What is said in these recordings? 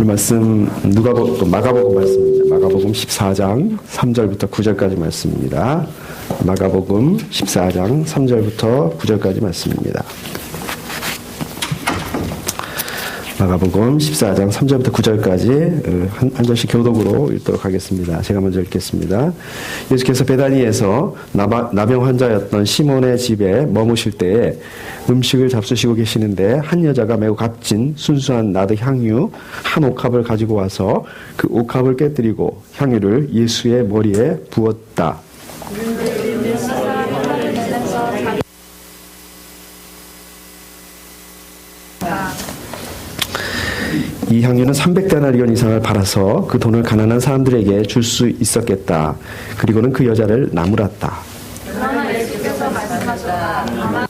이 말씀 마가복음 말씀입니다. 마가복음 14장 3절부터 9절까지 말씀입니다. 마가복음 14장 3절부터 9절까지 말씀입니다. 마가복음 14장 3절부터 9절까지 한 절씩 교독으로 읽도록 하겠습니다. 제가 먼저 읽겠습니다. 예수께서 베다니에서 나병 환자였던 시몬의 집에 머무실 때에 음식을 잡수시고 계시는데 한 여자가 매우 값진 순수한 나드 향유 한 옥합을 가지고 와서 그 옥합을 깨뜨리고 향유를 예수의 머리에 부었다. 이 향유는 300데나리온 이상을 팔아서 그 돈을 가난한 사람들에게 줄 수 있었겠다. 그리고는 그 여자를 나무랐다. 그러나 예수께서 말씀하셨다.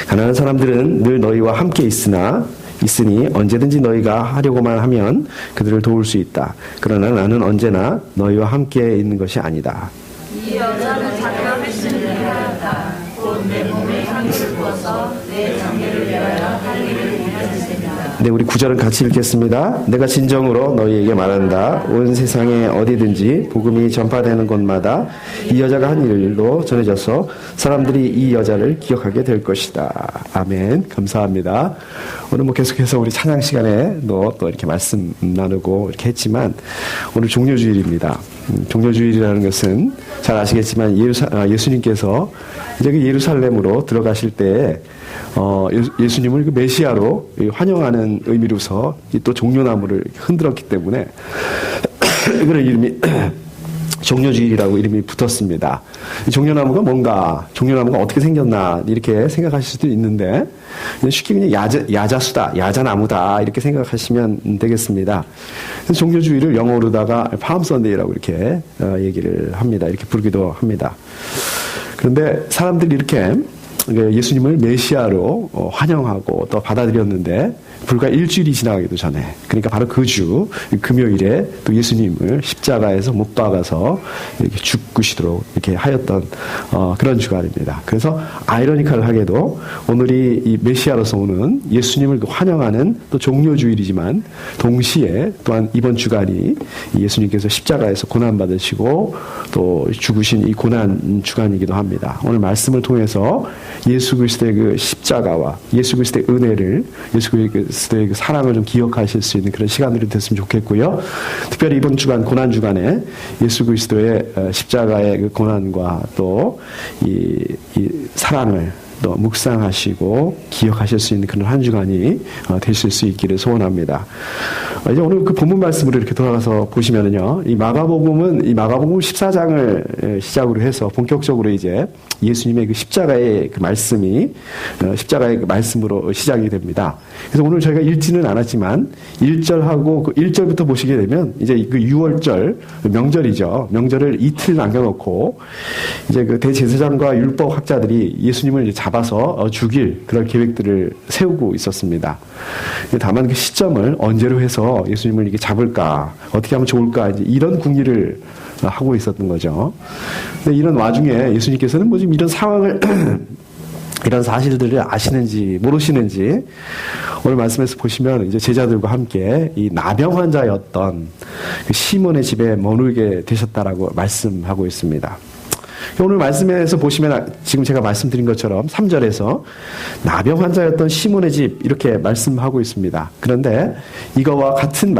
가난한 사람들은 늘 너희와 함께 있으니 언제든지 너희가 하려고만 하면 그들을 도울 수 있다. 그러나 나는 언제나 너희와 함께 있는 것이 아니다. 이 여자는 자기가 회심을 하였다. 곧 내 몸에 향유를 부어서 내 장례를 위하여 할 일을 이루었습니다. 네, 우리 9절은 같이 읽겠습니다. 내가 진정으로 너희에게 말한다. 온 세상에 어디든지 복음이 전파되는 곳마다 이 여자가 한 일로 전해져서 사람들이 이 여자를 기억하게 될 것이다. 아멘. 감사합니다. 오늘 계속해서 우리 찬양 시간에 또 이렇게 말씀 나누고 이렇게 했지만 오늘 종료주일입니다. 종료주일이라는 것은 잘 아시겠지만 예수님께서 이제 그 예루살렘으로 들어가실 때 예수님을 그 메시아로 환영하는 의미로서 또 종려나무를 흔들었기 때문에 그런 이름이 종려주일이라고 이름이 붙었습니다. 종려나무가 뭔가, 종려나무가 어떻게 생겼나 이렇게 생각하실 수도 있는데 쉽게 그냥 야자수다, 야자나무다 이렇게 생각하시면 되겠습니다. 그래서 종려주일을 영어로다가 팜선데이라고 이렇게 얘기를 합니다. 이렇게 부르기도 합니다. 그런데 사람들이 이렇게 예수님을 메시아로 환영하고 또 받아들였는데 불과 일주일이 지나가기도 전에, 그러니까 바로 그 주 금요일에 또 예수님을 십자가에서 못 박아서 이렇게 죽으시도록 이렇게 하였던 그런 주간입니다. 그래서 아이러니컬하게도 오늘이 이 메시아로서 오는 예수님을 환영하는 또 종료주일이지만 동시에 또한 이번 주간이 예수님께서 십자가에서 고난 받으시고 또 죽으신 이 고난 주간이기도 합니다. 오늘 말씀을 통해서 예수 그리스도의 그 십자가와 예수 그리스도의 은혜를, 예수 그리스도의 그 사랑을 좀 기억하실 수 있는 그런 시간들이 됐으면 좋겠고요. 특별히 이번 주간, 고난 주간에 예수 그리스도의 십자가의 그 고난과 또 이 사랑을 또 묵상하시고 기억하실 수 있는 그런 한 주간이 되실 수 있기를 소원합니다. 이제 오늘 그 본문 말씀으로 이렇게 돌아가서 보시면은요, 이 마가복음 14장을 시작으로 해서 본격적으로 이제 예수님의 그 십자가의 그 말씀이 십자가의 그 말씀으로 시작이 됩니다. 그래서 오늘 저희가 읽지는 않았지만 1절하고 그 1절부터 보시게 되면 이제 그 6월절 명절이죠. 명절을 이틀 남겨놓고 이제 그 대제사장과 율법 학자들이 예수님을 이제 잡아서 죽일 그런 계획들을 세우고 있었습니다. 다만 그 시점을 언제로 해서 예수님을 이렇게 잡을까, 어떻게 하면 좋을까, 이제 이런 궁리를 하고 있었던 거죠. 근데 이런 와중에 예수님께서는 뭐 지금 이런 상황을 이런 사실들을 아시는지 모르시는지 오늘 말씀에서 보시면 이제 제자들과 함께 이 나병 환자였던 그 시몬의 집에 머물게 되셨다라고 말씀하고 있습니다. 오늘 말씀에서 보시면 지금 제가 말씀드린 것처럼 3절에서 나병 환자였던 시몬의 집 이렇게 말씀하고 있습니다. 그런데 이거와 같은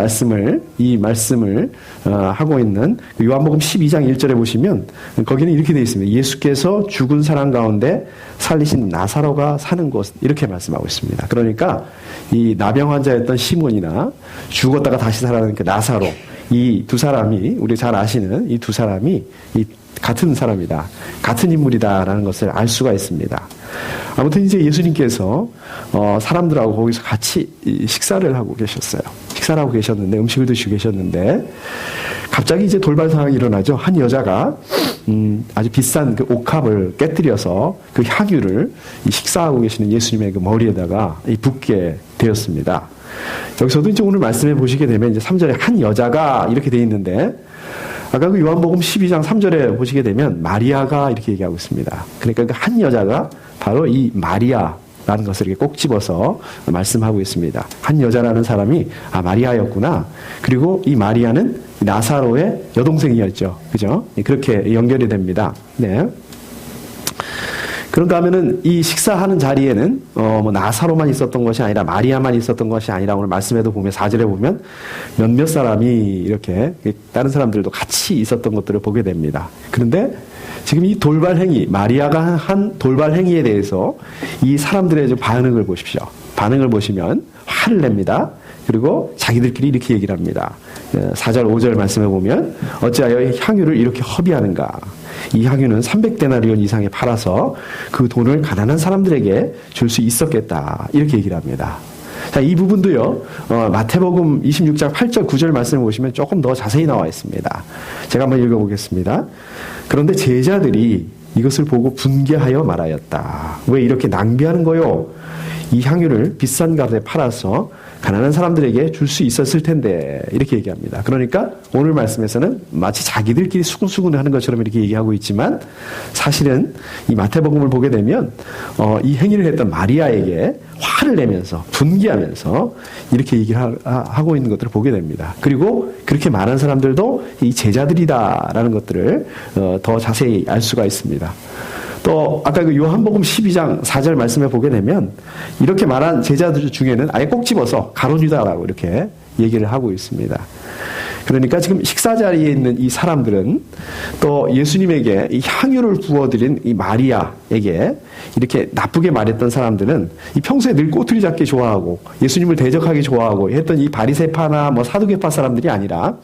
이 말씀을 하고 있는 요한복음 12장 1절에 보시면 거기는 이렇게 되어 있습니다. 예수께서 죽은 사람 가운데 살리신 나사로가 사는 곳 이렇게 말씀하고 있습니다. 그러니까 이 나병 환자였던 시몬이나 죽었다가 다시 살아나는 그 나사로, 이 두 사람이, 우리 잘 아시는 이 두 사람이 같은 사람이다, 같은 인물이다라는 것을 알 수가 있습니다. 아무튼 이제 예수님께서 사람들하고 거기서 같이 식사를 하고 계셨어요. 식사를 하고 계셨는데, 음식을 드시고 계셨는데 갑자기 이제 돌발 상황이 일어나죠. 한 여자가 아주 비싼 그 옥합을 깨뜨려서 그 향유를 식사하고 계시는 예수님의 그 머리에다가 붓게 되었습니다. 여기서도 이제 오늘 말씀해 보시게 되면 이제 3절에 한 여자가 이렇게 돼 있는데, 아까 그 요한복음 12장 3절에 보시게 되면 마리아가 이렇게 얘기하고 있습니다. 그러니까 그 한 여자가 바로 이 마리아라는 것을 이렇게 꼭 집어서 말씀하고 있습니다. 한 여자라는 사람이 마리아였구나. 그리고 이 마리아는 나사로의 여동생이었죠. 그죠? 그렇게 연결이 됩니다. 네. 그런가 하면은 이 식사하는 자리에는 뭐 나사로만 있었던 것이 아니라 마리아만 있었던 것이 아니라 오늘 말씀에도 보면 4절에 보면 몇몇 사람이 이렇게 다른 사람들도 같이 있었던 것들을 보게 됩니다. 그런데 지금 이 돌발 행위, 마리아가 한 돌발 행위에 대해서 이 사람들의 좀 반응을 보십시오. 반응을 보시면 화를 냅니다. 그리고 자기들끼리 이렇게 얘기를 합니다. 4절, 5절 말씀해 보면 어찌하여 향유를 이렇게 허비하는가. 이 향유는 300데나리온 이상에 팔아서 그 돈을 가난한 사람들에게 줄 수 있었겠다. 이렇게 얘기를 합니다. 자, 이 부분도요, 마태복음 26장 8절, 9절 말씀을 보시면 조금 더 자세히 나와 있습니다. 제가 한번 읽어보겠습니다. 그런데 제자들이 이것을 보고 분개하여 말하였다. 왜 이렇게 낭비하는 거요? 이 향유를 비싼 값에 팔아서 가난한 사람들에게 줄 수 있었을 텐데 이렇게 얘기합니다. 그러니까 오늘 말씀에서는 마치 자기들끼리 수군수군 하는 것처럼 이렇게 얘기하고 있지만 사실은 이 마태복음을 보게 되면 이 행위를 했던 마리아에게 화를 내면서 분개하면서 이렇게 얘기를 하고 있는 것들을 보게 됩니다. 그리고 그렇게 말한 사람들도 이 제자들이다라는 것들을 더 자세히 알 수가 있습니다. 또 아까 그 요한복음 12장 4절 말씀에 보게 되면 이렇게 말한 제자들 중에는 아예 꼭 집어서 가룟유다라고 이렇게 얘기를 하고 있습니다. 그러니까 지금 식사 자리에 있는 이 사람들은 또 예수님에게 이 향유를 부어드린 이 마리아에게 이렇게 나쁘게 말했던 사람들은 이 평소에 늘 꼬투리 잡기 좋아하고 예수님을 대적하기 좋아하고 했던 이 바리새파나 뭐 사두개파 사람들이 아니라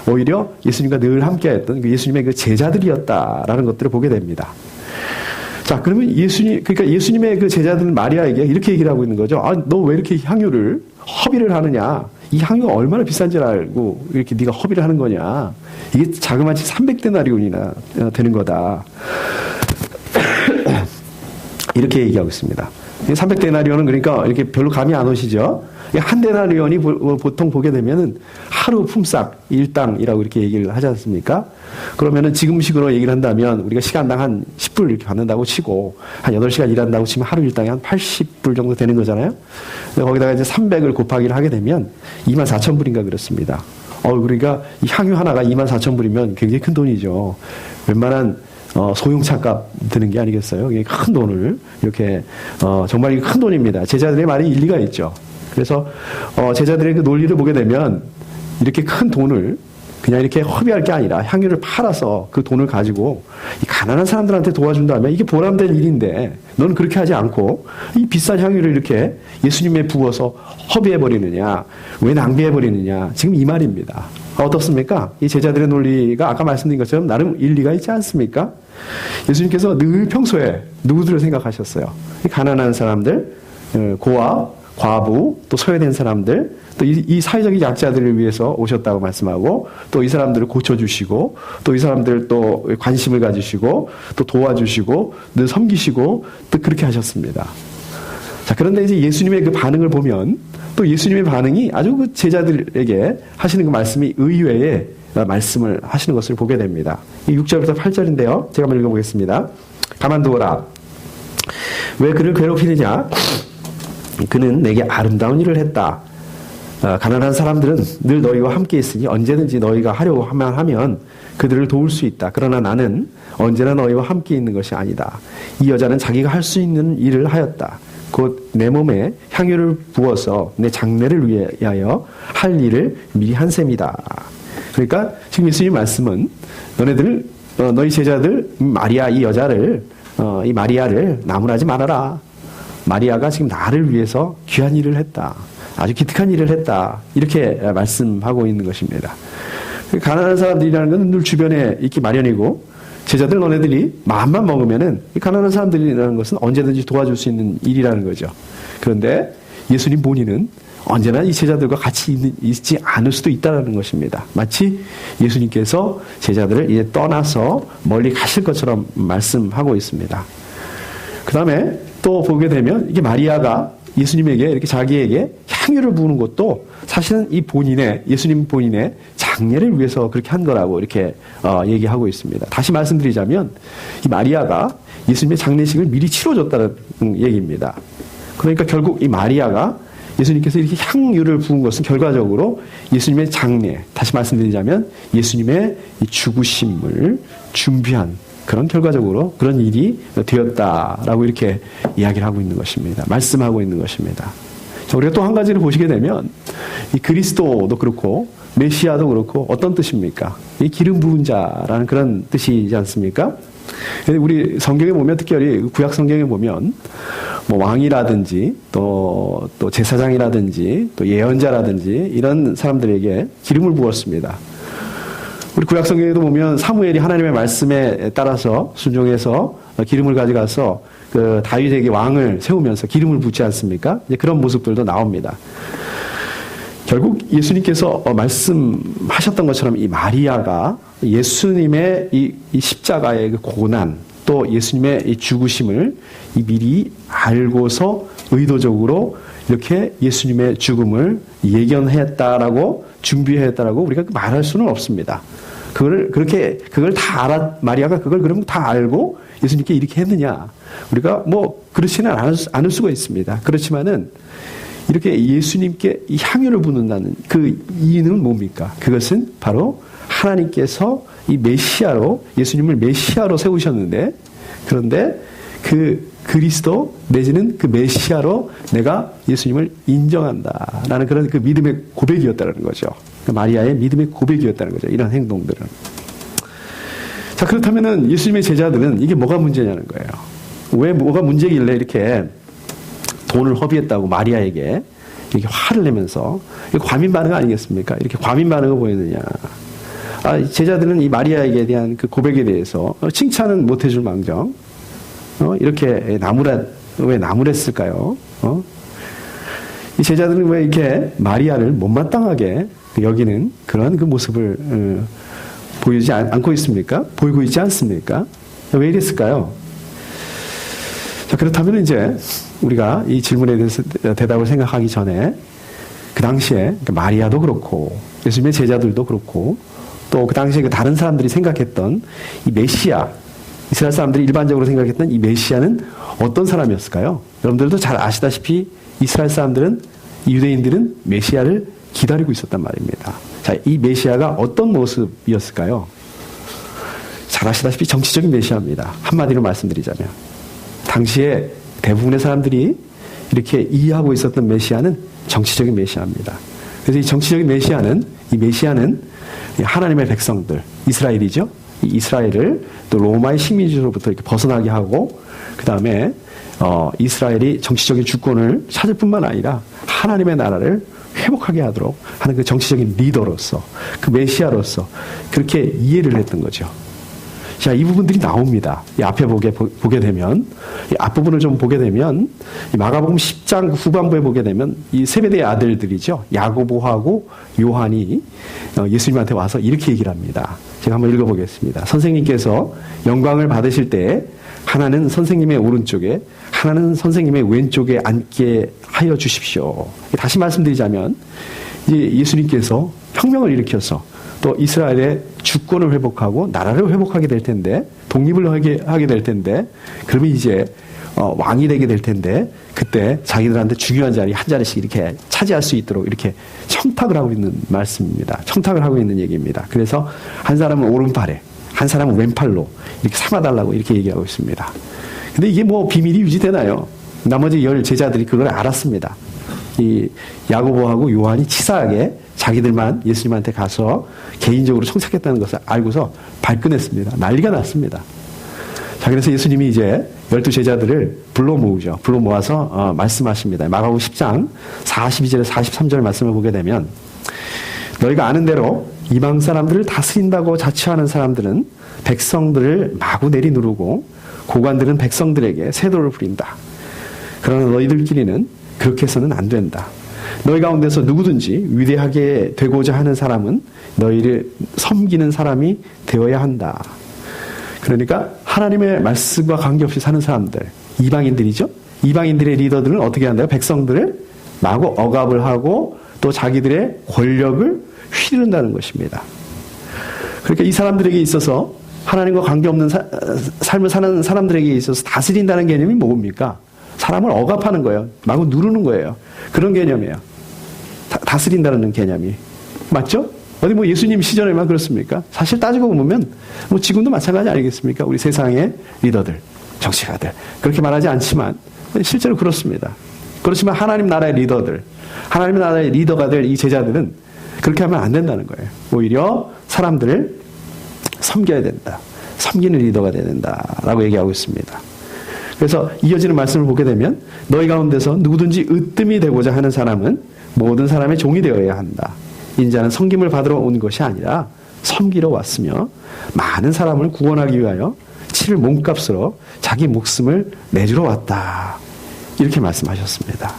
오히려 예수님과 늘 함께했던 그 예수님의 그 제자들이었다라는 것들을 보게 됩니다. 자, 그러면 그러니까 예수님의 그 제자들은 마리아에게 이렇게 얘기를 하고 있는 거죠. 너 왜 이렇게 향유를 허비를 하느냐? 이 향유가 얼마나 비싼 줄 알고 이렇게 네가 허비를 하는 거냐? 이게 자그마치 300데나리온이나 되는 거다. 이렇게 얘기하고 있습니다. 300데나리온은 그러니까 이렇게 별로 감이 안 오시죠? 한 데나리온이 보통 보게 되면은 하루 품삯 일당이라고 이렇게 얘기를 하지 않습니까? 그러면은 지금식으로 얘기를 한다면 우리가 시간당 한 10불 이렇게 받는다고 치고 한 8시간 일한다고 치면 하루 일당이 한 80불 정도 되는 거잖아요. 거기다가 이제 300을 곱하기를 하게 되면 24,000불인가 그렇습니다. 그러니까 이 향유 하나가 24,000불이면 굉장히 큰 돈이죠. 웬만한 소형차값 드는 게 아니겠어요? 이게 큰 돈을 이렇게 정말 큰 돈입니다. 제자들의 말이 일리가 있죠. 그래서 제자들의 그 논리를 보게 되면 이렇게 큰 돈을 그냥 이렇게 허비할 게 아니라 향유를 팔아서 그 돈을 가지고 이 가난한 사람들한테 도와준다면 이게 보람된 일인데 너는 그렇게 하지 않고 이 비싼 향유를 이렇게 예수님에 부어서 허비해버리느냐, 왜 낭비해버리느냐, 지금 이 말입니다. 어떻습니까? 이 제자들의 논리가 아까 말씀드린 것처럼 나름 일리가 있지 않습니까? 예수님께서 늘 평소에 누구들을 생각하셨어요? 이 가난한 사람들, 고아, 과부, 또 소외된 사람들, 또 이 사회적인 약자들을 위해서 오셨다고 말씀하고, 또 이 사람들을 고쳐주시고, 또 이 사람들 또 관심을 가지시고, 또 도와주시고, 늘 섬기시고, 또 그렇게 하셨습니다. 자, 그런데 이제 예수님의 그 반응을 보면, 또 예수님의 반응이 아주 그 제자들에게 하시는 그 말씀이 의외의 말씀을 하시는 것을 보게 됩니다. 6절부터 8절인데요. 제가 한번 읽어보겠습니다. 가만두어라. 왜 그를 괴롭히느냐? 그는 내게 아름다운 일을 했다. 가난한 사람들은 늘 너희와 함께 있으니 언제든지 너희가 하려고 하면 그들을 도울 수 있다. 그러나 나는 언제나 너희와 함께 있는 것이 아니다. 이 여자는 자기가 할 수 있는 일을 하였다. 곧 내 몸에 향유를 부어서 내 장례를 위하여 할 일을 미리 한 셈이다. 그러니까 지금 예수님 말씀은 너희 제자들 마리아 이 여자를 이 마리아를 나무라지 말아라. 마리아가 지금 나를 위해서 귀한 일을 했다. 아주 기특한 일을 했다. 이렇게 말씀하고 있는 것입니다. 가난한 사람들이라는 건 늘 주변에 있기 마련이고 제자들 너네들이 마음만 먹으면은 이 가난한 사람들이라는 것은 언제든지 도와줄 수 있는 일이라는 거죠. 그런데 예수님 본인은 언제나 이 제자들과 같이 있지 않을 수도 있다는 것입니다. 마치 예수님께서 제자들을 이제 떠나서 멀리 가실 것처럼 말씀하고 있습니다. 그 다음에 또 보게 되면 이게 마리아가 예수님에게 이렇게 자기에게 향유를 부는 것도 사실은 예수님 본인의 장례를 위해서 그렇게 한 거라고 이렇게 얘기하고 있습니다. 다시 말씀드리자면 이 마리아가 예수님의 장례식을 미리 치러줬다는 얘기입니다. 그러니까 결국 이 마리아가 예수님께서 이렇게 향유를 부은 것은 결과적으로 예수님의 장례, 다시 말씀드리자면 예수님의 이 죽으심을 준비한 그런 결과적으로 그런 일이 되었다라고 이렇게 이야기를 하고 있는 것입니다. 말씀하고 있는 것입니다. 자, 우리가 또 한 가지를 보시게 되면 이 그리스도도 그렇고 메시아도 그렇고 어떤 뜻입니까? 이 기름 부은 자라는 그런 뜻이지 않습니까? 우리 성경에 보면 특별히 구약 성경에 보면 뭐 왕이라든지 또 제사장이라든지 또 예언자라든지 이런 사람들에게 기름을 부었습니다. 우리 구약 성경에도 보면 사무엘이 하나님의 말씀에 따라서 순종해서 기름을 가져가서 그 다윗에게 왕을 세우면서 기름을 붓지 않습니까? 이제 그런 모습들도 나옵니다. 결국 예수님께서 말씀하셨던 것처럼 이 마리아가 예수님의 이 십자가의 그 고난 또 예수님의 이 죽으심을 미리 알고서 의도적으로 이렇게 예수님의 죽음을 예견했다라고 준비했다라고 우리가 말할 수는 없습니다. 그걸 다 마리아가 그걸 그럼 다 알고 예수님께 이렇게 했느냐? 우리가 뭐 그렇지는 않을 수가 있습니다. 그렇지만은 이렇게 예수님께 이 향유를 붓는다는 그 이유는 뭡니까? 그것은 바로 하나님께서 이 메시아로 예수님을 메시아로 세우셨는데 그런데 그 그리스도 내지는 그 메시아로 내가 예수님을 인정한다라는 그런 그 믿음의 고백이었다는 거죠. 마리아의 믿음의 고백이었다는 거죠. 이런 행동들은. 자, 그렇다면은 예수님의 제자들은 이게 뭐가 문제냐는 거예요. 왜 뭐가 문제길래 이렇게 돈을 허비했다고 마리아에게 이렇게 화를 내면서 과민 반응 아니겠습니까? 이렇게 과민 반응을 보이느냐. 제자들은 이 마리아에게 대한 그 고백에 대해서 칭찬은 못 해줄 망정 이렇게 왜 나무랬을까요? 이 제자들은 왜 이렇게 마리아를 못마땅하게 여기는 그런 그 모습을 보이지 않고 있습니까? 보이고 있지 않습니까? 왜 이랬을까요? 자, 그렇다면 이제 우리가 이 질문에 대해서 대답을 생각하기 전에 그 당시에 마리아도 그렇고 예수님의 제자들도 그렇고 또 그 당시에 그 다른 사람들이 생각했던 이 메시아, 이스라엘 사람들이 일반적으로 생각했던 이 메시아는 어떤 사람이었을까요? 여러분들도 잘 아시다시피 이스라엘 사람들은, 유대인들은 메시아를 기다리고 있었단 말입니다. 자, 이 메시아가 어떤 모습이었을까요? 잘 아시다시피 정치적인 메시아입니다. 한마디로 말씀드리자면. 당시에 대부분의 사람들이 이렇게 이해하고 있었던 메시아는 정치적인 메시아입니다. 그래서 이 정치적인 메시아는 하나님의 백성들, 이스라엘이죠. 이 이스라엘을 또 로마의 식민지로부터 이렇게 벗어나게 하고, 그 다음에 이스라엘이 정치적인 주권을 찾을 뿐만 아니라 하나님의 나라를 회복하게 하도록 하는 그 정치적인 리더로서, 그 메시아로서 그렇게 이해를 했던 거죠. 자, 이 부분들이 나옵니다. 이 앞에 보게 되면, 이 앞부분을 좀 보게 되면, 이 마가복음 10장 후반부에 보게 되면, 이 세베대의 아들들이죠. 야고보하고 요한이 예수님한테 와서 이렇게 얘기를 합니다. 제가 한번 읽어보겠습니다. 선생님께서 영광을 받으실 때, 하나는 선생님의 오른쪽에, 하나는 선생님의 왼쪽에 앉게 하여 주십시오. 다시 말씀드리자면, 예수님께서 혁명을 일으켜서, 또 이스라엘의 주권을 회복하고 나라를 회복하게 될 텐데, 독립을 하게 될 텐데, 그러면 이제 왕이 되게 될 텐데, 그때 자기들한테 중요한 자리 한 자리씩 이렇게 차지할 수 있도록 이렇게 청탁을 하고 있는 말씀입니다. 청탁을 하고 있는 얘기입니다. 그래서 한 사람은 오른팔에, 한 사람은 왼팔로 이렇게 삼아달라고 이렇게 얘기하고 있습니다. 근데 이게 뭐 비밀이 유지되나요? 나머지 10 제자들이 그걸 알았습니다. 이 야고보하고 요한이 치사하게 자기들만 예수님한테 가서 개인적으로 청탁했다는 것을 알고서 발끈했습니다. 난리가 났습니다. 자, 그래서 예수님이 이제 12 제자들을 불러 모으죠. 불러 모아서 말씀하십니다. 마가복음 10장 42절에 43절 말씀을 보게 되면, 너희가 아는 대로 이방 사람들을 다스린다고 자처하는 사람들은 백성들을 마구 내리누르고 고관들은 백성들에게 세도를 부린다. 그러나 너희들끼리는 그렇게 해서는 안 된다. 너희 가운데서 누구든지 위대하게 되고자 하는 사람은 너희를 섬기는 사람이 되어야 한다. 그러니까 하나님의 말씀과 관계없이 사는 사람들, 이방인들이죠. 이방인들의 리더들은 어떻게 한다요? 백성들을 마구 억압을 하고 또 자기들의 권력을 휘두른다는 것입니다. 그러니까 이 사람들에게 있어서 하나님과 관계없는 삶을 사는 사람들에게 있어서 다스린다는 개념이 뭡니까? 사람을 억압하는 거예요. 마구 누르는 거예요. 그런 개념이에요. 다스린다는 개념이. 맞죠? 어디 뭐 예수님 시절에만 그렇습니까? 사실 따지고 보면 뭐 지금도 마찬가지 아니겠습니까? 우리 세상의 리더들, 정치가들. 그렇게 말하지 않지만 실제로 그렇습니다. 그렇지만 하나님 나라의 리더들, 하나님 나라의 리더가 될 이 제자들은 그렇게 하면 안 된다는 거예요. 오히려 사람들을 섬겨야 된다. 섬기는 리더가 돼야 된다라고 얘기하고 있습니다. 그래서 이어지는 말씀을 보게 되면 너희 가운데서 누구든지 으뜸이 되고자 하는 사람은 모든 사람의 종이 되어야 한다. 인자는 섬김을 받으러 온 것이 아니라 섬기러 왔으며 많은 사람을 구원하기 위하여 치를 몸값으로 자기 목숨을 내주러 왔다. 이렇게 말씀하셨습니다.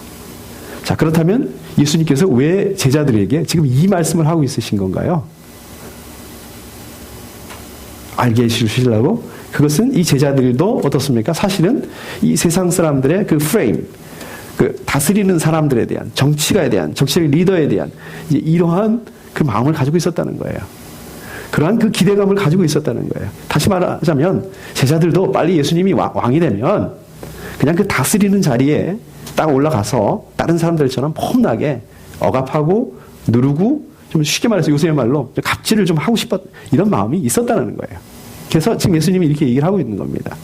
자, 그렇다면 예수님께서 왜 제자들에게 지금 이 말씀을 하고 있으신 건가요? 알게 해주시려고? 그것은 이 제자들도 어떻습니까? 사실은 이 세상 사람들의 그 프레임, 그 다스리는 사람들에 대한, 정치가에 대한, 정치의 리더에 대한 이제 이러한 그 마음을 가지고 있었다는 거예요. 그러한 그 기대감을 가지고 있었다는 거예요. 다시 말하자면 제자들도 빨리 예수님이 왕이 되면 그냥 그 다스리는 자리에 딱 올라가서 다른 사람들처럼 폼나게 억압하고 누르고 좀 쉽게 말해서 요새 말로 갑질을 좀 하고 싶었 이런 마음이 있었다는 거예요. 그래서 지금 예수님이 이렇게 얘기를 하고 있는 겁니다.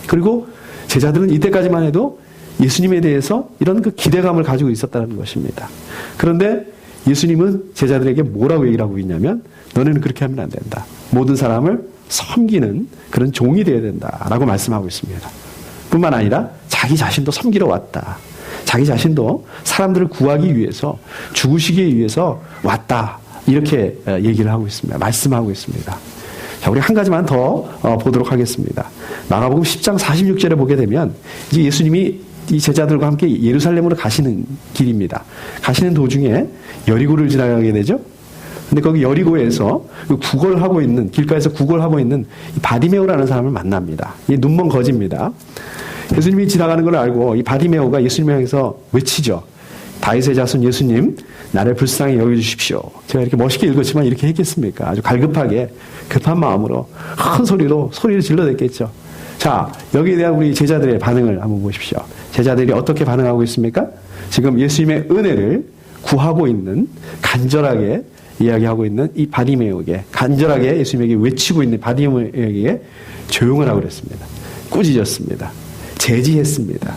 그리고 제자들은 이때까지만 해도 예수님에 대해서 이런 그 기대감을 가지고 있었다는 것입니다. 그런데 예수님은 제자들에게 뭐라고 얘기를 하고 있냐면 너네는 그렇게 하면 안 된다. 모든 사람을 섬기는 그런 종이 되어야 된다라고 말씀하고 있습니다. 뿐만 아니라 자기 자신도 섬기러 왔다. 자기 자신도 사람들을 구하기 위해서 죽으시기 위해서 왔다. 이렇게 얘기를 하고 있습니다. 말씀하고 있습니다. 자, 우리 한 가지만 더 보도록 하겠습니다. 마가복음 10장 46절에 보게 되면 이제 예수님이 이 제자들과 함께 예루살렘으로 가시는 길입니다. 가시는 도중에 여리고를 지나가게 되죠. 근데 거기 여리고에서 구걸하고 있는, 길가에서 구걸하고 있는 이 바디메오라는 사람을 만납니다. 이 눈먼 거지입니다. 예수님이 지나가는 걸 알고 이 바디메오가 예수님을 향해서 외치죠. 다윗의 자손 예수님, 나를 불쌍히 여겨주십시오. 제가 이렇게 멋있게 읽었지만 이렇게 했겠습니까? 아주 갈급하게, 급한 마음으로 큰 소리로 소리를 질러댔겠죠. 자, 여기에 대한 우리 제자들의 반응을 한번 보십시오. 제자들이 어떻게 반응하고 있습니까? 지금 예수님의 은혜를 구하고 있는, 간절하게 이야기하고 있는 이 바디메오에게, 간절하게 예수님에게 외치고 있는 바디메오에게 조용하라고 그랬습니다. 꾸짖었습니다. 제지했습니다.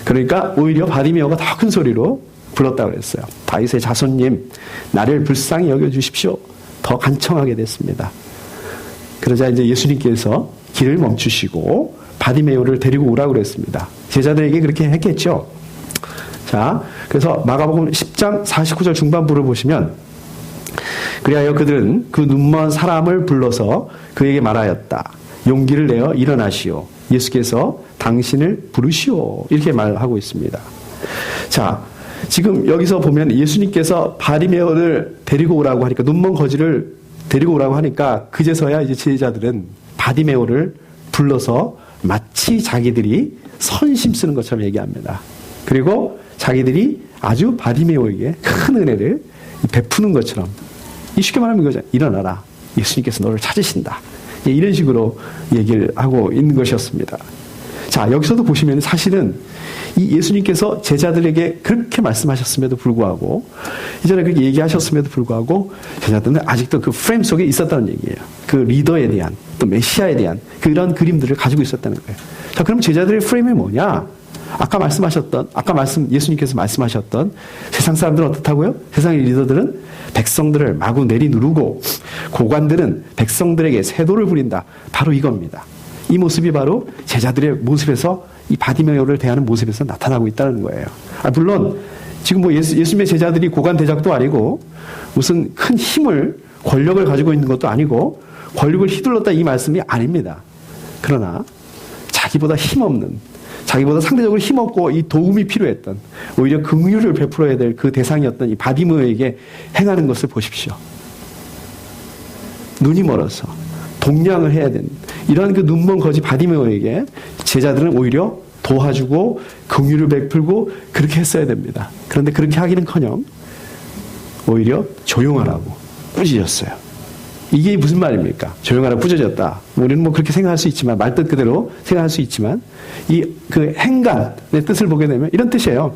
그러니까 오히려 바디메오가 더 큰 소리로 불렀다고 그랬어요. 다윗의 자손님, 나를 불쌍히 여겨주십시오. 더 간청하게 됐습니다. 그러자 이제 예수님께서 길을 멈추시고 바디메오를 데리고 오라고 그랬습니다. 제자들에게 그렇게 했겠죠. 자, 그래서 마가복음 10장 49절 중반부를 보시면 그리하여 그들은 그 눈먼 사람을 불러서 그에게 말하였다. 용기를 내어 일어나시오. 예수께서 당신을 부르시오. 이렇게 말하고 있습니다. 자, 지금 여기서 보면 예수님께서 바디메오를 데리고 오라고 하니까, 눈먼 거지를 데리고 오라고 하니까 그제서야 이제 제자들은 바디메오를 불러서 마치 자기들이 선심 쓰는 것처럼 얘기합니다. 그리고 자기들이 아주 바디메오에게 큰 은혜를 베푸는 것처럼, 쉽게 말하면 이거죠. 일어나라. 예수님께서 너를 찾으신다. 이런 식으로 얘기를 하고 있는 것이었습니다. 자, 여기서도 보시면 사실은 이 예수님께서 제자들에게 그렇게 말씀하셨음에도 불구하고, 이전에 그렇게 얘기하셨음에도 불구하고 제자들은 아직도 그 프레임 속에 있었다는 얘기예요. 그 리더에 대한, 또 메시아에 대한 그런 그림들을 가지고 있었다는 거예요. 자, 그럼 제자들의 프레임이 뭐냐? 예수님께서 말씀하셨던 세상 사람들은 어떻다고요? 세상의 리더들은 백성들을 마구 내리누르고 고관들은 백성들에게 세도를 부린다. 바로 이겁니다. 이 모습이 바로 제자들의 모습에서, 이 바디메오를 대하는 모습에서 나타나고 있다는 거예요. 물론 지금 뭐 예수님의 제자들이 고관 대작도 아니고 무슨 큰 힘을, 권력을 가지고 있는 것도 아니고 권력을 휘둘렀다 이 말씀이 아닙니다. 그러나 자기보다 힘없는, 자기보다 상대적으로 힘없고 이 도움이 필요했던, 오히려 긍휼을 베풀어야 될 그 대상이었던 이 바디메오에게 행하는 것을 보십시오. 눈이 멀어서 동냥을 해야 되는 이런 그 눈먼 거지 바디메오에게 제자들은 오히려 도와주고 긍휼을 베풀고 그렇게 했어야 됩니다. 그런데 그렇게 하기는커녕 오히려 조용하라고 꾸짖었어요. 이게 무슨 말입니까? 조용하라 부져졌다. 우리는 뭐 그렇게 생각할 수 있지만, 말뜻 그대로 생각할 수 있지만, 그 행간의 뜻을 보게 되면 이런 뜻이에요.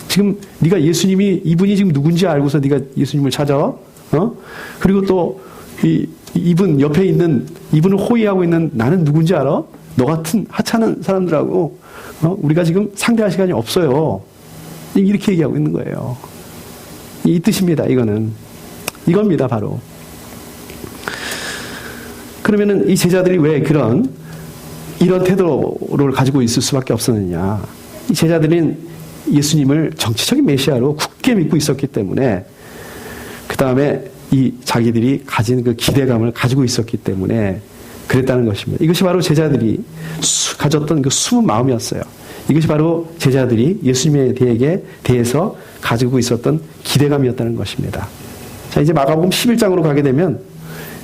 지금 네가 예수님이, 이분이 지금 누군지 알고서 네가 예수님을 찾아, 그리고 또 이분 옆에 있는, 이분을 호위하고 있는 나는 누군지 알아? 너 같은 하찮은 사람들하고, 우리가 지금 상대할 시간이 없어요. 이렇게 얘기하고 있는 거예요. 이 뜻입니다, 이겁니다, 바로. 그러면은 이 제자들이 왜 이런 태도를 가지고 있을 수밖에 없었느냐. 이 제자들은 예수님을 정치적인 메시아로 굳게 믿고 있었기 때문에, 그 다음에 이 자기들이 가진 그 기대감을 가지고 있었기 때문에 그랬다는 것입니다. 이것이 바로 제자들이 가졌던 그 숨은 마음이었어요. 이것이 바로 제자들이 예수님에 대해서 가지고 있었던 기대감이었다는 것입니다. 자, 이제 마가복음 11장으로 가게 되면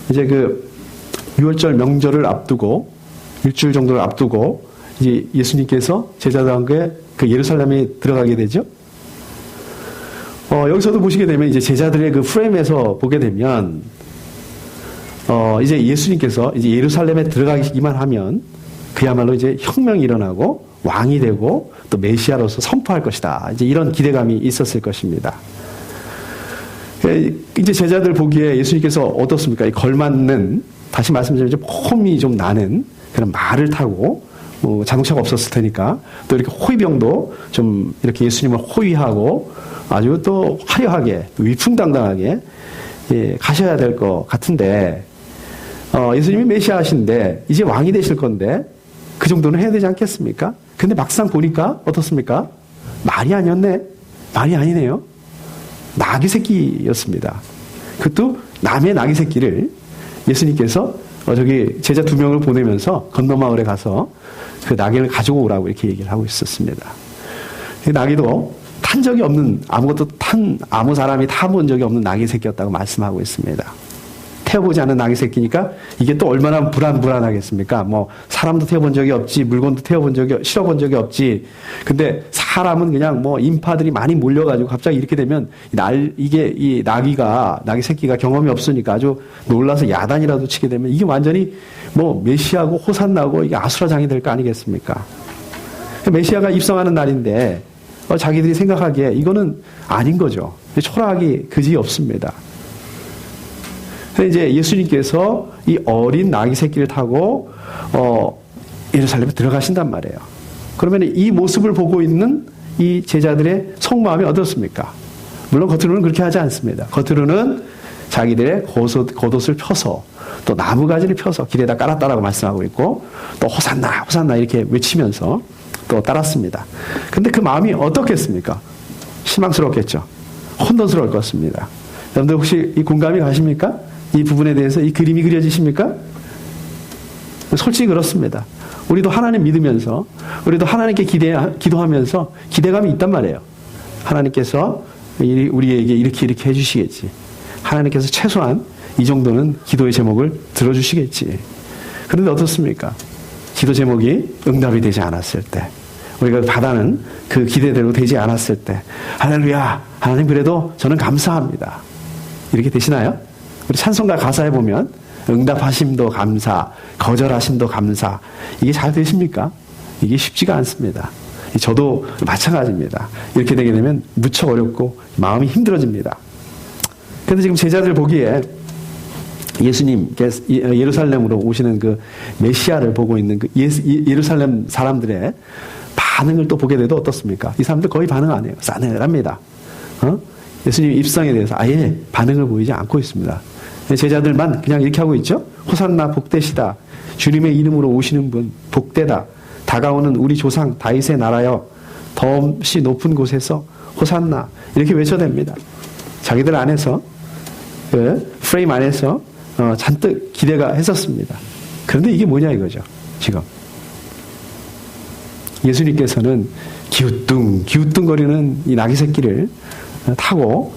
이제 그 6월절 명절을 앞두고 일주일 정도를 앞두고 이제 예수님께서 제자들과 함께 그 예루살렘에 들어가게 되죠. 여기서도 보시게 되면 이제 제자들의 그 프레임에서 보게 되면 이제 예수님께서 이제 예루살렘에 들어가기만 하면 그야말로 이제 혁명이 일어나고 왕이 되고 또 메시아로서 선포할 것이다. 이제 이런 기대감이 있었을 것입니다. 이제 제자들 보기에 예수님께서 어떻습니까? 이 걸맞는, 다시 말씀드리면 폼이 좀 나는 그런 말을 타고, 자동차가 없었을 테니까 또 이렇게 호위병도 좀 이렇게 예수님을 호위하고 아주 또 화려하게, 위풍당당하게 가셔야 될 것 같은데, 예수님이 메시아이신데 이제 왕이 되실 건데 그 정도는 해야 되지 않겠습니까? 근데 막상 보니까 어떻습니까? 말이 아니었네. 말이 아니네요. 나귀 새끼였습니다. 그것도 남의 나귀 새끼를 예수님께서 저기 제자 2명을 보내면서 건너마을에 가서 그 나귀를 가지고 오라고 이렇게 얘기를 하고 있었습니다. 그 나귀도 탄 적이 없는, 아무 사람이 타본 적이 없는 나귀 새끼였다고 말씀하고 있습니다. 태워보지 않은 나귀 새끼니까 이게 또 얼마나 불안하겠습니까? 뭐 사람도 태워본 적이 없지, 물건도 실어본 적이 없지. 근데 사람은 그냥 뭐 인파들이 많이 몰려가지고 갑자기 이렇게 되면 이 나귀 새끼가 경험이 없으니까 아주 놀라서 야단이라도 치게 되면 이게 완전히 뭐 메시아고 호산나고 이게 아수라장이 될 거 아니겠습니까? 메시아가 입성하는 날인데 자기들이 생각하기에 이거는 아닌 거죠. 초라하기 그지 없습니다. 이제 예수님께서 이 어린 나귀 새끼를 타고 예루살렘에 들어가신단 말이에요. 그러면 이 모습을 보고 있는 이 제자들의 속마음이 어떻습니까? 물론 겉으로는 그렇게 하지 않습니다. 겉으로는 자기들의 겉옷을 펴서 또 나무가지를 펴서 길에다 깔았다라고 말씀하고 있고 또 호산나 호산나 이렇게 외치면서 또 따랐습니다. 근데 그 마음이 어떻겠습니까? 실망스럽겠죠. 혼돈스러울 것입니다. 여러분들 혹시 이 공감이 가십니까? 이 부분에 대해서 이 그림이 그려지십니까? 솔직히 그렇습니다. 우리도 하나님 믿으면서, 우리도 하나님께 기도하면서 기대감이 있단 말이에요. 하나님께서 우리에게 이렇게 해주시겠지. 하나님께서 최소한 이 정도는 기도의 제목을 들어주시겠지. 그런데 어떻습니까? 기도 제목이 응답이 되지 않았을 때, 우리가 받아는 그 기대대로 되지 않았을 때, 할렐루야, 하나님 그래도 저는 감사합니다. 이렇게 되시나요? 우리 찬송가 가사에 보면 응답하심도 감사, 거절하심도 감사. 이게 잘 되십니까? 이게 쉽지가 않습니다. 저도 마찬가지입니다. 이렇게 되게 되면 무척 어렵고 마음이 힘들어집니다. 그런데 지금 제자들 보기에 예수님께서 예루살렘으로 오시는 그 메시아를 보고 있는 그 예루살렘 사람들의 반응을 또 보게 돼도 어떻습니까? 이 사람들 거의 반응 안 해요. 싸늘합니다. 예수님 입성에 대해서 아예 반응을 보이지 않고 있습니다. 제자들만 그냥 이렇게 하고 있죠. 호산나 복되시다. 주님의 이름으로 오시는 분 복되다. 다가오는 우리 조상 다윗의 나라여 덤없이 높은 곳에서 호산나 이렇게 외쳐댑니다. 자기들 안에서 그 프레임 안에서 잔뜩 기대가 했었습니다. 그런데 이게 뭐냐 이거죠. 지금 예수님께서는 기우뚱거리는 이 나귀 새끼를 타고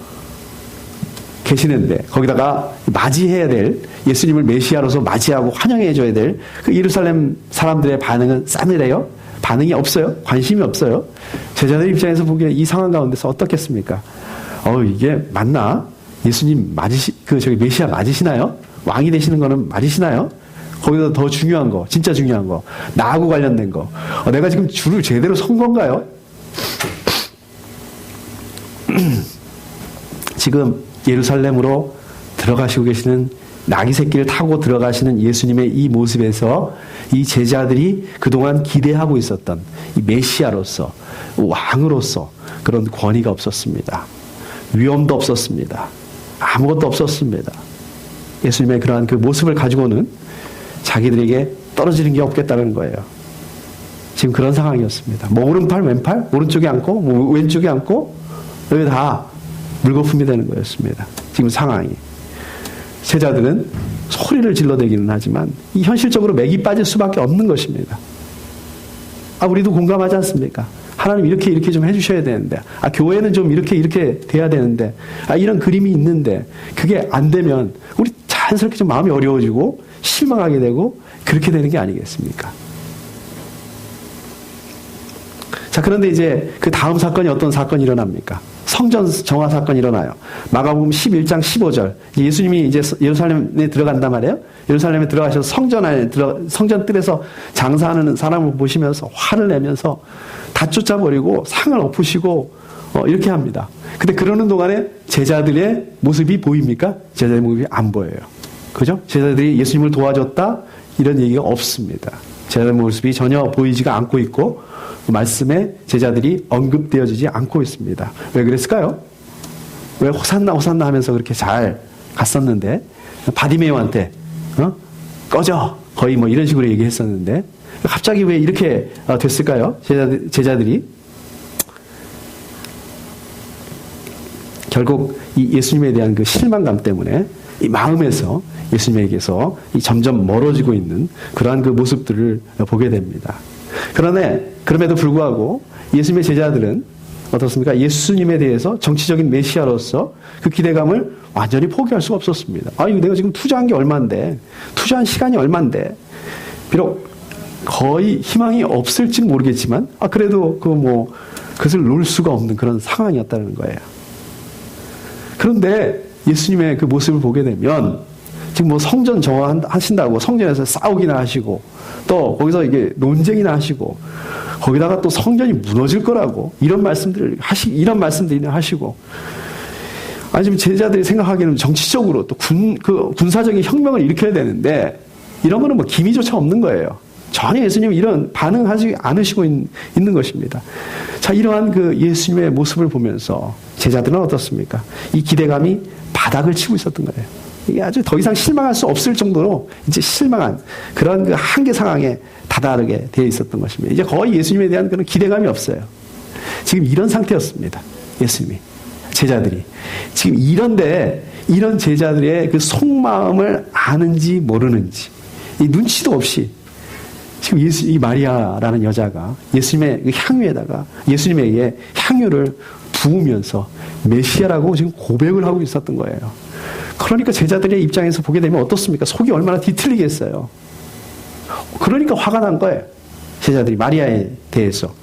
계시는데 거기다가 맞이해야 될 예수님을 메시아로서 맞이하고 환영해줘야 될 그 예루살렘 사람들의 반응은 싸늘해요? 반응이 없어요? 관심이 없어요? 제자들 입장에서 보기에 이 상황 가운데서 어떻겠습니까? 이게 맞나? 예수님 저기 메시아 맞으시나요? 왕이 되시는 거는 맞으시나요? 거기서 더 중요한 거, 진짜 중요한 거, 나하고 관련된 거. 내가 지금 줄을 제대로 선 건가요? 지금 예루살렘으로 들어가시고 계시는 나귀 새끼를 타고 들어가시는 예수님의 이 모습에서 이 제자들이 그동안 기대하고 있었던 이 메시아로서, 왕으로서 그런 권위가 없었습니다. 위엄도 없었습니다. 아무것도 없었습니다. 예수님의 그러한 그 모습을 가지고는 자기들에게 떨어지는 게 없겠다는 거예요. 지금 그런 상황이었습니다. 뭐 오른팔, 왼팔, 오른쪽에 앉고, 뭐 왼쪽에 앉고, 여기 다 물거품이 되는 거였습니다. 지금 상황이. 제자들은 소리를 질러대기는 하지만 이 현실적으로 맥이 빠질 수밖에 없는 것입니다. 우리도 공감하지 않습니까? 하나님 이렇게 좀 해주셔야 되는데, 교회는 좀 이렇게 돼야 되는데, 이런 그림이 있는데, 그게 안 되면 우리 자연스럽게 좀 마음이 어려워지고 실망하게 되고 그렇게 되는 게 아니겠습니까? 자, 그런데 이제 그 다음 사건이 어떤 사건이 일어납니까? 성전 정화 사건이 일어나요. 마가복음 11장 15절. 예수님이 이제 예루살렘에 들어간단 말이에요. 예루살렘에 들어가셔서 성전 뜰에서 장사하는 사람을 보시면서 화를 내면서 다 쫓아버리고 상을 엎으시고 이렇게 합니다. 근데 그러는 동안에 제자들의 모습이 보입니까? 제자들의 모습이 안 보여요. 그죠? 제자들이 예수님을 도와줬다 이런 얘기가 없습니다. 제자들의 모습이 전혀 보이지가 않고 있고 말씀에 제자들이 언급되어지지 않고 있습니다. 왜 그랬을까요? 왜 호산나 호산나 하면서 그렇게 잘 갔었는데 바디메오한테 꺼져 거의 뭐 이런 식으로 얘기했었는데 갑자기 왜 이렇게 됐을까요? 제자들이 결국 이 예수님에 대한 그 실망감 때문에 이 마음에서 예수님에게서 이 점점 멀어지고 있는 그러한 그 모습들을 보게 됩니다. 그럼에도 불구하고 예수님의 제자들은 어떻습니까? 예수님에 대해서 정치적인 메시아로서 그 기대감을 완전히 포기할 수가 없었습니다. 이거 내가 지금 투자한 게 얼만데, 투자한 시간이 얼만데, 비록 거의 희망이 없을지는 모르겠지만, 그래도 그것을 놓을 수가 없는 그런 상황이었다는 거예요. 그런데 예수님의 그 모습을 보게 되면, 지금 성전 정화하신다고 성전에서 싸우기나 하시고, 또 거기서 이게 논쟁이나 하시고, 거기다가 또 성전이 무너질 거라고 이런 말씀들이나 하시고, 지금 제자들이 생각하기에는 정치적으로 또 군사적인 혁명을 일으켜야 되는데 이런 거는 기미조차 없는 거예요. 전혀 예수님은 이런 반응하지 않으시고 있는 것입니다. 자, 이러한 그 예수님의 모습을 보면서 제자들은 어떻습니까? 이 기대감이 바닥을 치고 있었던 거예요. 이게 아주 더 이상 실망할 수 없을 정도로 이제 실망한 그런 그 한계 상황에 다다르게 되어 있었던 것입니다. 이제 거의 예수님에 대한 그런 기대감이 없어요. 지금 이런 상태였습니다. 예수님이. 제자들이. 지금 이런 제자들의 그 속마음을 아는지 모르는지, 이 눈치도 없이 지금 이 마리아라는 여자가 예수님의 그 향유에다가 예수님에게 향유를 부으면서 메시아라고 지금 고백을 하고 있었던 거예요. 그러니까 제자들의 입장에서 보게 되면 어떻습니까? 속이 얼마나 뒤틀리겠어요. 그러니까 화가 난 거예요. 제자들이 마리아에 대해서.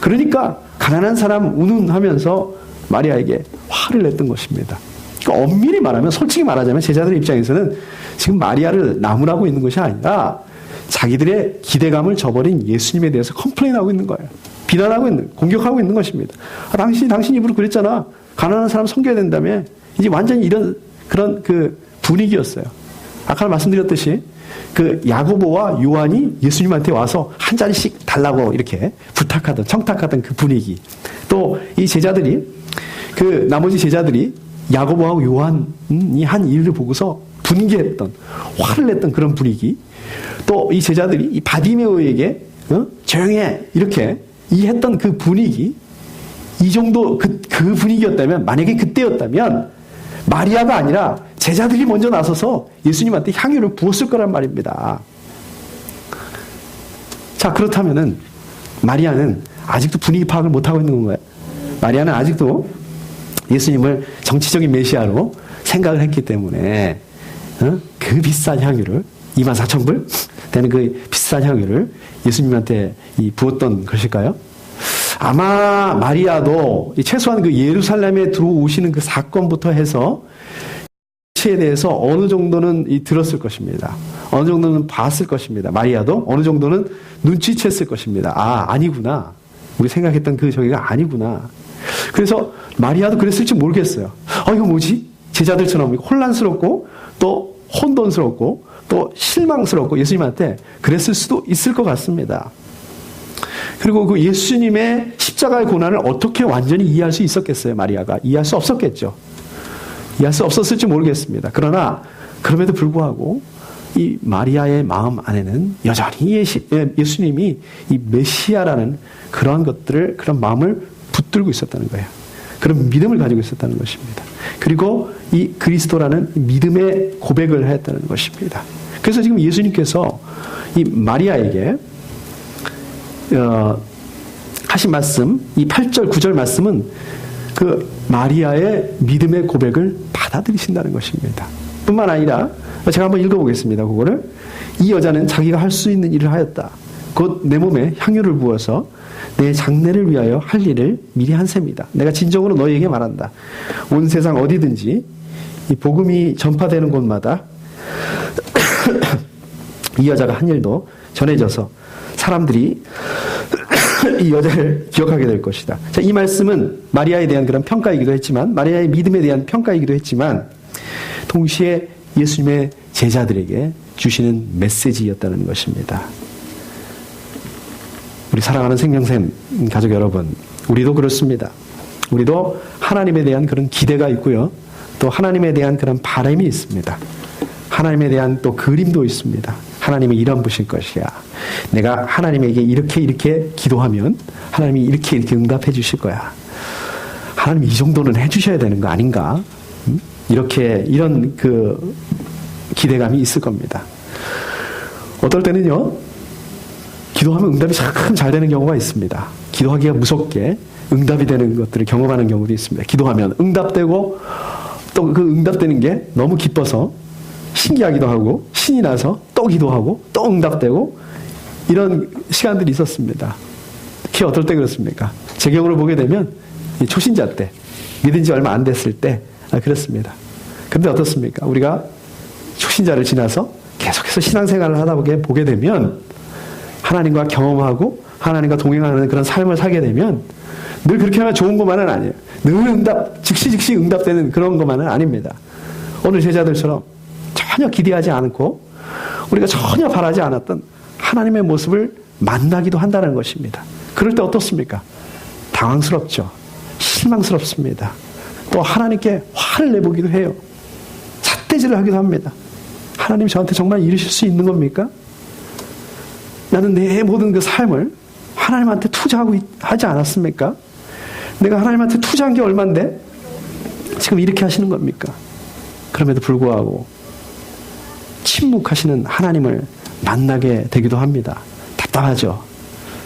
그러니까 가난한 사람 운운하면서 마리아에게 화를 냈던 것입니다. 그러니까 엄밀히 말하면, 솔직히 말하자면 제자들의 입장에서는 지금 마리아를 나무라고 있는 것이 아니라 자기들의 기대감을 저버린 예수님에 대해서 컴플레인하고 있는 거예요. 비난하고 공격하고 있는 것입니다. 당신 입으로 그랬잖아. 가난한 사람 섬겨야 된다며. 이제 완전히 그런 그 분위기였어요. 아까 말씀드렸듯이 그 야고보와 요한이 예수님한테 와서 한 잔씩 달라고 이렇게 청탁하던 그 분위기. 또 이 제자들이 나머지 제자들이 야고보하고 요한이 한 일을 보고서 분개했던, 화를 냈던 그런 분위기. 또 이 제자들이 이 바디메오에게 조용해 이렇게 했던 그 분위기, 이 정도 그 분위기였다면, 만약에 그때였다면 마리아가 아니라 제자들이 먼저 나서서 예수님한테 향유를 부었을 거란 말입니다. 자, 그렇다면은 마리아는 아직도 분위기 파악을 못하고 있는 건가요? 마리아는 아직도 예수님을 정치적인 메시아로 생각을 했기 때문에 그 비싼 향유를 24,000불 되는 그 비싼 향유를 예수님한테 부었던 것일까요? 아마 마리아도 최소한 그 예루살렘에 들어오시는 그 사건부터 해서 일체에 대해서 어느 정도는 들었을 것입니다. 어느 정도는 봤을 것입니다. 마리아도 어느 정도는 눈치챘을 것입니다. 아니구나. 우리 생각했던 저기가 아니구나. 그래서 마리아도 그랬을지 모르겠어요. 이거 뭐지? 제자들처럼 혼란스럽고 또 혼돈스럽고 또 실망스럽고 예수님한테 그랬을 수도 있을 것 같습니다. 그리고 그 예수님의 십자가의 고난을 어떻게 완전히 이해할 수 있었겠어요? 마리아가 이해할 수 없었겠죠. 이해할 수 없었을지 모르겠습니다. 그러나 그럼에도 불구하고 이 마리아의 마음 안에는 여전히 예수님이 이 메시아라는 그러한 것들을, 그런 마음을 붙들고 있었다는 거예요. 그런 믿음을 가지고 있었다는 것입니다. 그리고 이 그리스도라는 믿음의 고백을 했다는 것입니다. 그래서 지금 예수님께서 이 마리아에게 하신 말씀, 이 8절, 9절 말씀은 그 마리아의 믿음의 고백을 받아들이신다는 것입니다. 뿐만 아니라 제가 한번 읽어보겠습니다. 그거를. 이 여자는 자기가 할 수 있는 일을 하였다. 곧 내 몸에 향유를 부어서 내 장례를 위하여 할 일을 미리 한 셈이다. 내가 진정으로 너희에게 말한다. 온 세상 어디든지 이 복음이 전파되는 곳마다 이 여자가 한 일도 전해져서 사람들이 이 여자를 기억하게 될 것이다. 자, 이 말씀은 마리아에 대한 그런 평가이기도 했지만, 마리아의 믿음에 대한 평가이기도 했지만, 동시에 예수님의 제자들에게 주시는 메시지였다는 것입니다. 우리 사랑하는 생명샘 가족 여러분, 우리도 그렇습니다. 우리도 하나님에 대한 그런 기대가 있고요. 또 하나님에 대한 그런 바람이 있습니다. 하나님에 대한 또 그림도 있습니다. 하나님이 이런 분이실 것이야. 내가 하나님에게 이렇게 기도하면 하나님이 이렇게 응답해 주실 거야. 하나님 이 정도는 해 주셔야 되는 거 아닌가? 이런 그 기대감이 있을 겁니다. 어떨 때는요, 기도하면 응답이 참 잘 되는 경우가 있습니다. 기도하기가 무섭게 응답이 되는 것들을 경험하는 경우도 있습니다. 기도하면 응답되고 또 그 응답되는 게 너무 기뻐서 신기하기도 하고 신이 나서 또 기도하고 또 응답되고 이런 시간들이 있었습니다. 특히 어떨 때 그렇습니까? 제 경우를 보게 되면 초신자 때, 믿은 지 얼마 안 됐을 때 그렇습니다. 그런데 어떻습니까? 우리가 초신자를 지나서 계속해서 신앙생활을 하다 보게 되면 하나님과 경험하고 하나님과 동행하는 그런 삶을 살게 되면 늘 그렇게 하면 좋은 것만은 아니에요. 늘 즉시 응답되는 그런 것만은 아닙니다. 오늘 제자들처럼 전혀 기대하지 않고 우리가 전혀 바라지 않았던 하나님의 모습을 만나기도 한다는 것입니다. 그럴 때 어떻습니까? 당황스럽죠. 실망스럽습니다. 또 하나님께 화를 내보기도 해요. 삿대질을 하기도 합니다. 하나님 저한테 정말 이러실 수 있는 겁니까? 나는 내 모든 그 삶을 하나님한테 투자하고 하지 않았습니까? 내가 하나님한테 투자한 게 얼만데 지금 이렇게 하시는 겁니까? 그럼에도 불구하고 침묵하시는 하나님을 만나게 되기도 합니다. 답답하죠.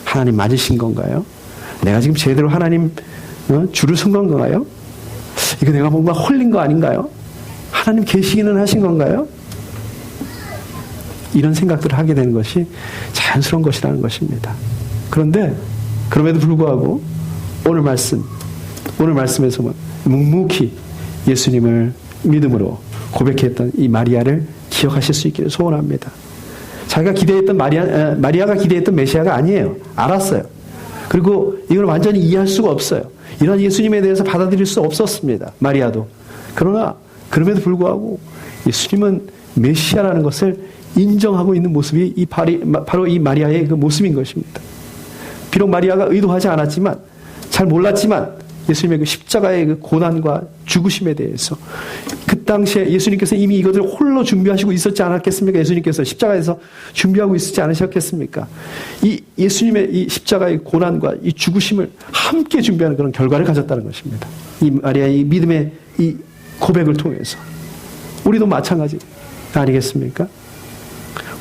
하나님 맞으신 건가요? 내가 지금 제대로 하나님 줄을 쓴 건가요? 이거 내가 뭔가 홀린 거 아닌가요? 하나님 계시기는 하신 건가요? 이런 생각들을 하게 되는 것이 자연스러운 것이라는 것입니다. 그런데 그럼에도 불구하고 오늘 말씀에서만 묵묵히 예수님을 믿음으로 고백했던 이 마리아를 기억하실 수 있기를 소원합니다. 자기가 기대했던 마리아가 기대했던 메시아가 아니에요. 알았어요. 그리고 이걸 완전히 이해할 수가 없어요. 이런 예수님에 대해서 받아들일 수 없었습니다. 마리아도. 그러나 그럼에도 불구하고 예수님은 메시아라는 것을 인정하고 있는 모습이 바로 이 마리아의 그 모습인 것입니다. 비록 마리아가 의도하지 않았지만, 잘 몰랐지만 예수님의 그 십자가의 그 고난과 죽으심에 대해서 그 당시에 예수님께서 이미 이것을 홀로 준비하시고 있었지 않았겠습니까? 예수님께서 십자가에서 준비하고 있었지 않으셨겠습니까? 이 예수님의 이 십자가의 고난과 이 죽으심을 함께 준비하는 그런 결과를 가졌다는 것입니다. 이 마리아의 이 믿음의 이 고백을 통해서 우리도 마찬가지 아니겠습니까?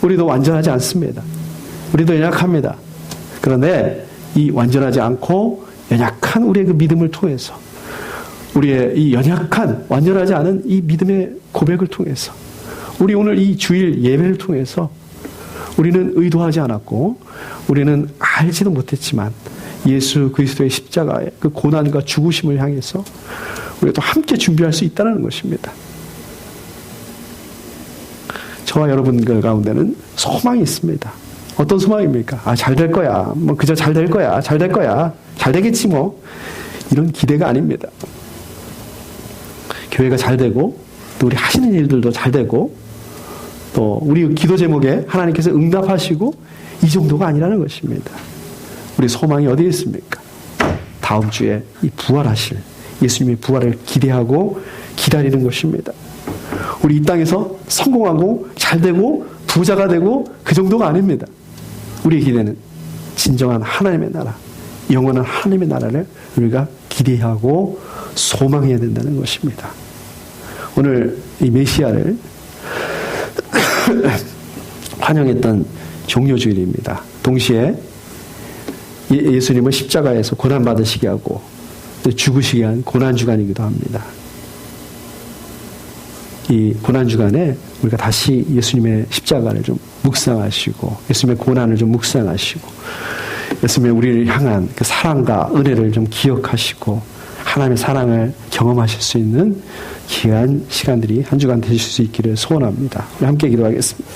우리도 완전하지 않습니다. 우리도 연약합니다. 그런데 이 완전하지 않고 연약한 우리의 그 믿음을 통해서, 우리의 이 연약한 완전하지 않은 이 믿음의 고백을 통해서, 우리 오늘 이 주일 예배를 통해서 우리는 의도하지 않았고 우리는 알지도 못했지만 예수 그리스도의 십자가의 그 고난과 죽으심을 향해서 우리가 또 함께 준비할 수 있다는 것입니다. 저와 여러분들 가운데는 소망이 있습니다. 어떤 소망입니까? 잘 될 거야. 뭐 그저 잘 될 거야. 잘 될 거야. 잘 되겠지 뭐. 이런 기대가 아닙니다. 교회가 잘 되고 또 우리 하시는 일들도 잘 되고 또 우리 기도 제목에 하나님께서 응답하시고 이 정도가 아니라는 것입니다. 우리 소망이 어디에 있습니까? 다음 주에 이 부활하실 예수님의 부활을 기대하고 기다리는 것입니다. 우리 이 땅에서 성공하고 잘 되고 부자가 되고 그 정도가 아닙니다. 우리의 기대는 진정한 하나님의 나라, 영원한 하나님의 나라를 우리가 기대하고 소망해야 된다는 것입니다. 오늘 이 메시아를 환영했던 종료주일입니다. 동시에 예수님을 십자가에서 고난받으시게 하고 죽으시게 한 고난주간이기도 합니다. 이 고난주간에 우리가 다시 예수님의 십자가를 좀 묵상하시고 예수님의 고난을 좀 묵상하시고 예수님의 우리를 향한 그 사랑과 은혜를 좀 기억하시고 하나님의 사랑을 경험하실 수 있는 귀한 시간들이 한 주간 되실 수 있기를 소원합니다. 우리 함께 기도하겠습니다.